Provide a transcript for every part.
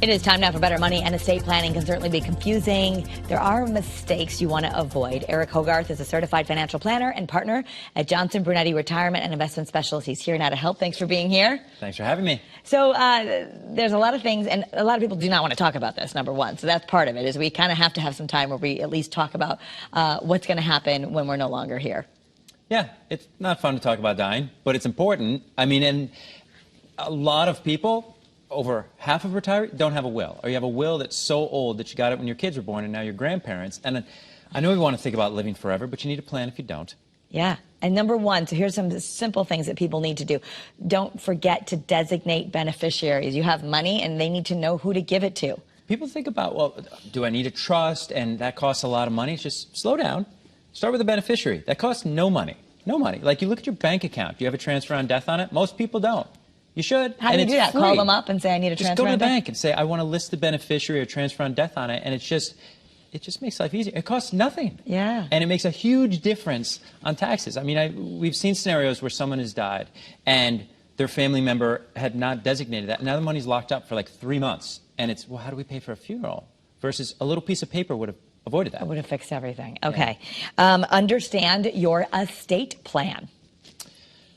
It is time now for Better Money, and estate planning can certainly be confusing. There are mistakes you want to avoid. Eric Hogarth is a certified financial planner and partner at Johnson Brunetti Retirement and Investment Specialists. He's here now to help. Thanks for being here. Thanks for having me. So there's a lot of things, and a lot of people do not want to talk about this, number one. So that's part of it, is we kind of have to have some time where we at least talk about what's going to happen when we're no longer here. Yeah, it's not fun to talk about dying, but it's important. I mean, and a lot of people, over half of retirees, don't have a will, or you have a will that's so old that you got it when your kids were born and now you're grandparents. And I know we want to think about living forever, but you need a plan if you don't. Yeah. And number one, so here's some simple things that people need to do. Don't forget to designate beneficiaries. You have money and they need to know who to give it to. People think about, well, do I need a trust? And that costs a lot of money. It's just slow down. Start with a beneficiary. That costs no money. No money. Like, you look at your bank account. Do you have a transfer on death on it? Most people don't. You should. How do you do that? Free. Call them up and say, I need a transfer on death? Just go to the bank and say, I want to list the beneficiary or transfer on death on it. And it just makes life easier. It costs nothing. Yeah. And it makes a huge difference on taxes. I mean, we've seen scenarios where someone has died and their family member had not designated that. Now the money's locked up for like 3 months. And it's, well, how do we pay for a funeral? Versus a little piece of paper would have avoided that. It would have fixed everything. Okay. Yeah. Understand your estate plan.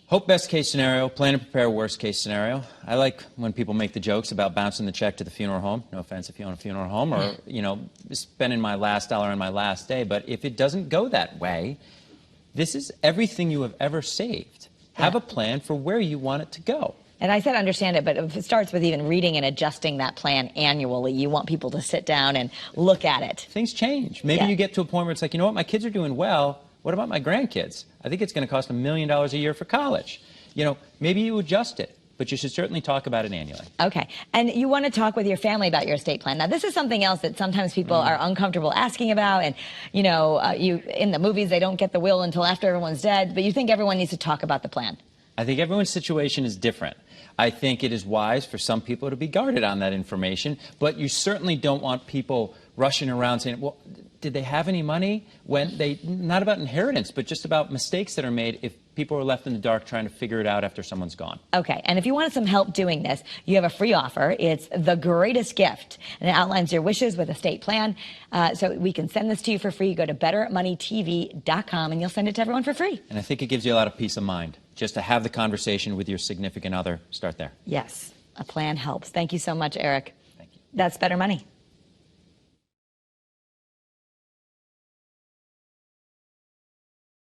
Hope best case scenario, plan and prepare worst case scenario. I like when people make the jokes about bouncing the check to the funeral home. No offense if you own a funeral home, or, you know, spending my last dollar on my last day. But if it doesn't go that way, this is everything you have ever saved. Have a plan for where you want it to go. And I said understand it, but if it starts with even reading and adjusting that plan annually. You want people to sit down and look at it. Things change. Maybe you get to a point where it's like, you know what, my kids are doing well. What about my grandkids? I think it's going to cost $1 million a year for college. You know, maybe you adjust it, but you should certainly talk about it annually. Okay. And you want to talk with your family about your estate plan. Now, this is something else that sometimes people are uncomfortable asking about. And, you know, in the movies, they don't get the will until after everyone's dead. But you think everyone needs to talk about the plan. I think everyone's situation is different. I think it is wise for some people to be guarded on that information. But you certainly don't want people rushing around saying, well, did they have any money? When they, not about inheritance, but just about mistakes that are made if people are left in the dark trying to figure it out after someone's gone. Okay, and if you wanted some help doing this, you have a free offer. It's The Greatest Gift, and it outlines your wishes with a estate plan. So we can send this to you for free. Go to bettermoneytv.com, and you'll send it to everyone for free. And I think it gives you a lot of peace of mind just to have the conversation with your significant other. Start there. Yes, a plan helps. Thank you so much, Eric. Thank you. That's Better Money.